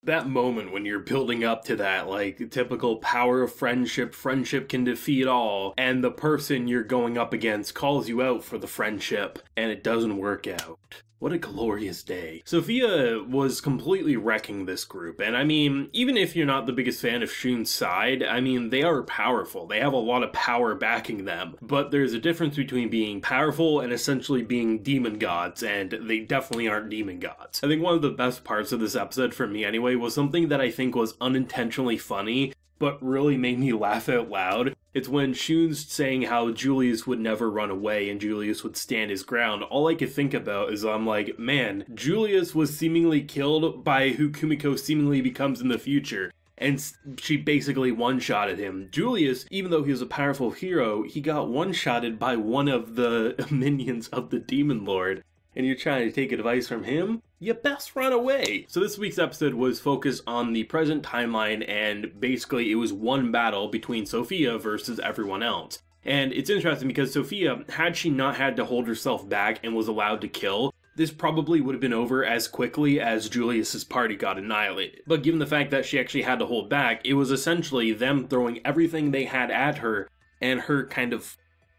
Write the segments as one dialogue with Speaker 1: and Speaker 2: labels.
Speaker 1: that moment when you're building up to that, like, typical power of friendship can defeat all, and the person you're going up against calls you out for the friendship, and it doesn't work out. What a glorious day. Sophia was completely wrecking this group, and I mean, even if you're not the biggest fan of Shun's side, I mean, they are powerful. They have a lot of power backing them, but there's a difference between being powerful and essentially being demon gods, and they definitely aren't demon gods. I think one of the best parts of this episode, for me anyway, was something that I think was unintentionally funny, but really made me laugh out loud. It's when Shun's saying how Julius would never run away and Julius would stand his ground. All I could think about is I'm like, man, Julius was seemingly killed by who Kumiko seemingly becomes in the future, and she basically one-shotted him. Julius, even though he was a powerful hero, he got one-shotted by one of the minions of the Demon Lord. And you're trying to take advice from him? You best run away! So this week's episode was focused on the present timeline, and basically it was one battle between Sophia versus everyone else. And it's interesting because Sophia, had she not had to hold herself back and was allowed to kill, this probably would have been over as quickly as Julius's party got annihilated. But given the fact that she actually had to hold back, it was essentially them throwing everything they had at her, and her kind of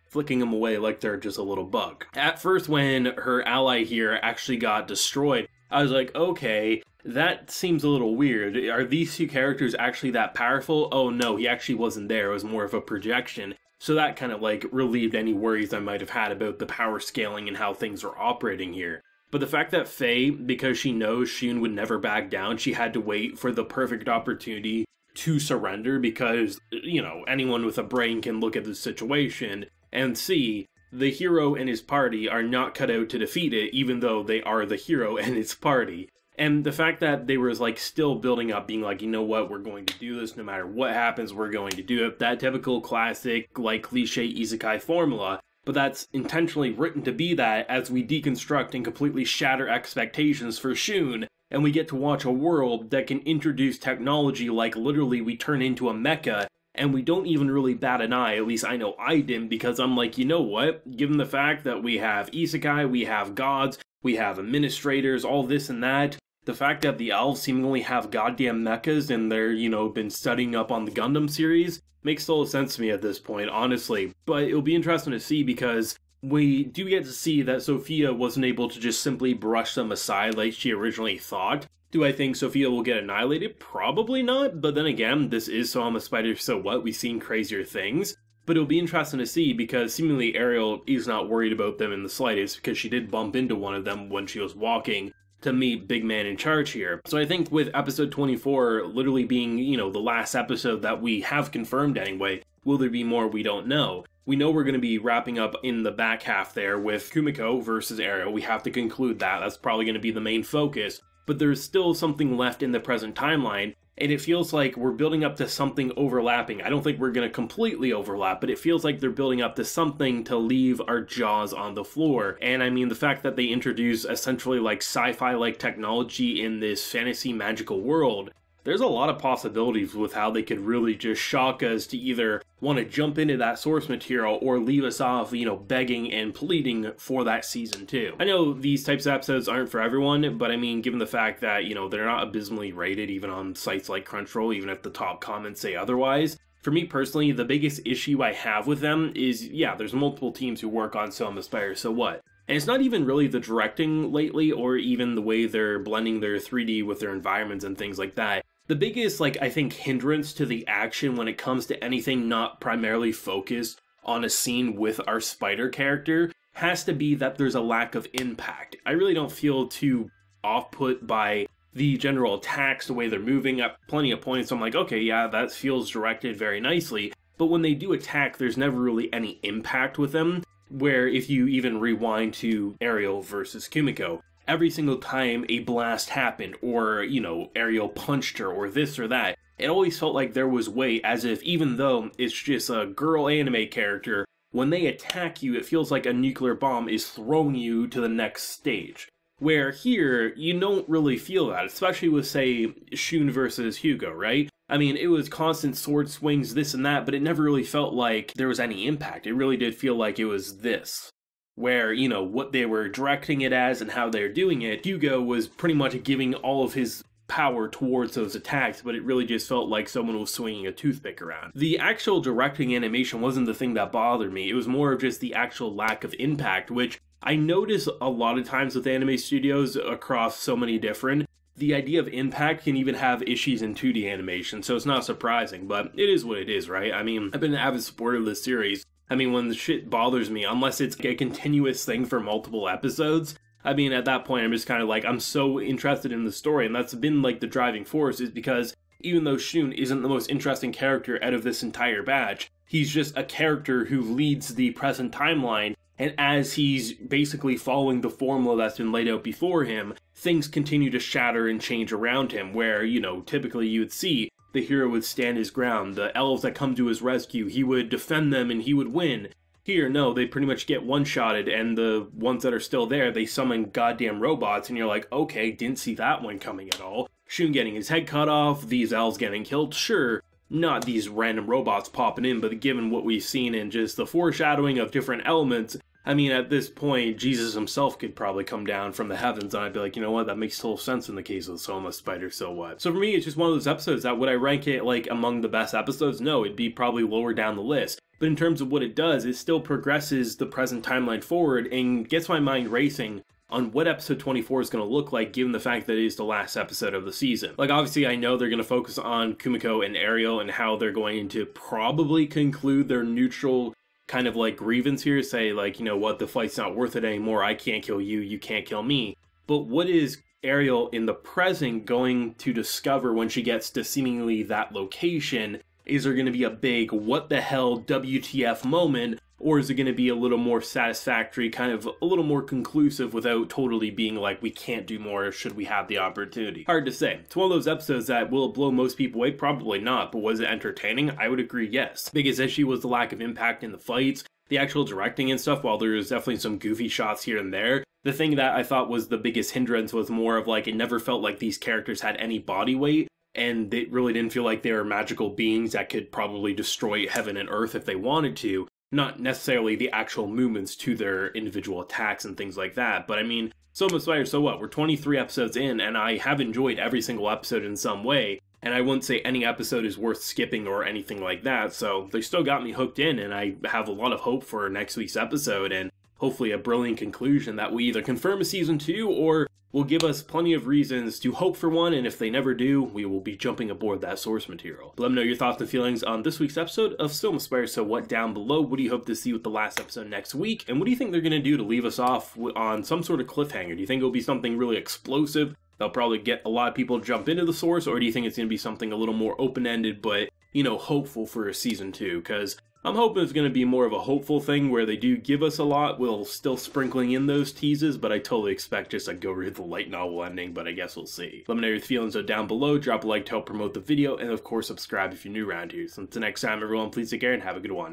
Speaker 1: flicking them away like they're just a little bug. At first, when her ally here actually got destroyed, I was like, okay, that seems a little weird. Are these two characters actually that powerful? Oh no, he actually wasn't there. It was more of a projection. So that kind of like relieved any worries I might have had about the power scaling and how things are operating here. But the fact that Faye, because she knows Shun would never back down, she had to wait for the perfect opportunity to surrender because, you know, anyone with a brain can look at the situation and see the hero and his party are not cut out to defeat it, even though they are the hero and his party. And the fact that they were like still building up, being like, you know what, we're going to do this no matter what happens, we're going to do it. That typical classic, like, cliche isekai formula, but that's intentionally written to be that as we deconstruct and completely shatter expectations for Shun, and we get to watch a world that can introduce technology like literally we turn into a mecha, and we don't even really bat an eye. At least I know I didn't, because I'm like, you know what? Given the fact that we have isekai, we have gods, we have administrators, all this and that, the fact that the elves seemingly have goddamn mechas and they're, you know, been studying up on the Gundam series makes total sense to me at this point, honestly. But it'll be interesting to see because we do get to see that Sophia wasn't able to just simply brush them aside like she originally thought. Do I think Sophia will get annihilated? Probably not, but then again, this is So I'm a Spider, so what? We've seen crazier things. But it'll be interesting to see because seemingly Ariel is not worried about them in the slightest because she did bump into one of them when she was walking to meet Big Man in Charge here. So I think with episode 24 literally being, you know, the last episode that we have confirmed anyway, will there be more? We don't know. We know we're going to be wrapping up in the back half there with Kumiko versus Ariel. We have to conclude that. That's probably going to be the main focus. But there's still something left in the present timeline, and it feels like we're building up to something overlapping. I don't think we're going to completely overlap, but it feels like they're building up to something to leave our jaws on the floor. And I mean, the fact that they introduce essentially like sci-fi-like technology in this fantasy magical world, there's a lot of possibilities with how they could really just shock us to either want to jump into that source material or leave us off, you know, begging and pleading for that season 2. I know these types of episodes aren't for everyone, but I mean, given the fact that, you know, they're not abysmally rated even on sites like Crunchyroll, even if the top comments say otherwise, for me personally, the biggest issue I have with them is, yeah, there's multiple teams who work on So I'm a Spider, so what? And it's not even really the directing lately or even the way they're blending their 3D with their environments and things like that. The biggest, like, I think, hindrance to the action when it comes to anything not primarily focused on a scene with our spider character has to be that there's a lack of impact. I really don't feel too off-put by the general attacks, the way they're moving at plenty of points. I'm like, okay, yeah, that feels directed very nicely. But when they do attack, there's never really any impact with them, where if you even rewind to Ariel versus Kumiko, every single time a blast happened, or, you know, Ariel punched her, or this or that, it always felt like there was weight, as if even though it's just a girl anime character, when they attack you, it feels like a nuclear bomb is throwing you to the next stage. Where here, you don't really feel that, especially with, say, Shun versus Hugo, right? I mean, it was constant sword swings, this and that, but it never really felt like there was any impact. It really did feel like it was this. Where, you know, what they were directing it as and how they're doing it, Hugo was pretty much giving all of his power towards those attacks, but it really just felt like someone was swinging a toothpick around. The actual directing animation wasn't the thing that bothered me. It was more of just the actual lack of impact, which I notice a lot of times with anime studios across so many different. The idea of impact can even have issues in 2D animation, so it's not surprising, but it is what it is, right? I mean, I've been an avid supporter of this series. I mean, when the shit bothers me, unless it's a continuous thing for multiple episodes, I mean, at that point, I'm just kind of like, I'm so interested in the story, and that's been like the driving force, is because even though Shun isn't the most interesting character out of this entire batch, he's just a character who leads the present timeline, and as he's basically following the formula that's been laid out before him, things continue to shatter and change around him, where, you know, typically you would see the hero would stand his ground, the elves that come to his rescue, he would defend them and he would win. Here, no, they pretty much get one-shotted, and the ones that are still there, they summon goddamn robots, and you're like, okay, didn't see that one coming at all. Shun getting his head cut off, these elves getting killed, sure, not these random robots popping in, but given what we've seen in just the foreshadowing of different elements, I mean, at this point, Jesus himself could probably come down from the heavens, and I'd be like, you know what, that makes total sense in the case of Soma Spider, so what? So for me, it's just one of those episodes that would I rank it, like, among the best episodes? No, it'd be probably lower down the list. But in terms of what it does, it still progresses the present timeline forward and gets my mind racing on what episode 24 is going to look like, given the fact that it is the last episode of the season. Like, obviously, I know they're going to focus on Kumiko and Ariel and how they're going to probably conclude their neutral kind of like grievance here, say like, you know what, the fight's not worth it anymore, I can't kill you, you can't kill me. But what is Ariel in the present going to discover when she gets to seemingly that location? Is there going to be a big what the hell WTF moment, or is it going to be a little more satisfactory, kind of a little more conclusive without totally being like, we can't do more should we have the opportunity? Hard to say. It's one of those episodes that will it blow most people away? Probably not, but was it entertaining? I would agree, yes. Biggest issue was the lack of impact in the fights, the actual directing and stuff. While there was definitely some goofy shots here and there, the thing that I thought was the biggest hindrance was more of like, it never felt like these characters had any body weight, and it really didn't feel like they were magical beings that could probably destroy heaven and earth if they wanted to. Not necessarily the actual movements to their individual attacks and things like that, but I mean, Soma Spider, so what? We're 23 episodes in, and I have enjoyed every single episode in some way, and I wouldn't say any episode is worth skipping or anything like that, so they still got me hooked in, and I have a lot of hope for next week's episode, and hopefully a brilliant conclusion that will either confirm a season 2 or will give us plenty of reasons to hope for one, and if they never do, we will be jumping aboard that source material. But let me know your thoughts and feelings on this week's episode of Soma Spider, so what, down below. What do you hope to see with the last episode next week? And what do you think they're going to do to leave us off on some sort of cliffhanger? Do you think it'll be something really explosive that'll probably get a lot of people to jump into the source, or do you think it's going to be something a little more open-ended but, you know, hopeful for a season 2? Because I'm hoping it's going to be more of a hopeful thing where they do give us a lot, while still sprinkling in those teases, but I totally expect just a go read the light novel ending, but I guess we'll see. Let me know your feelings down below, drop a like to help promote the video, and of course subscribe if you're new around here. So until next time everyone, please take care and have a good one.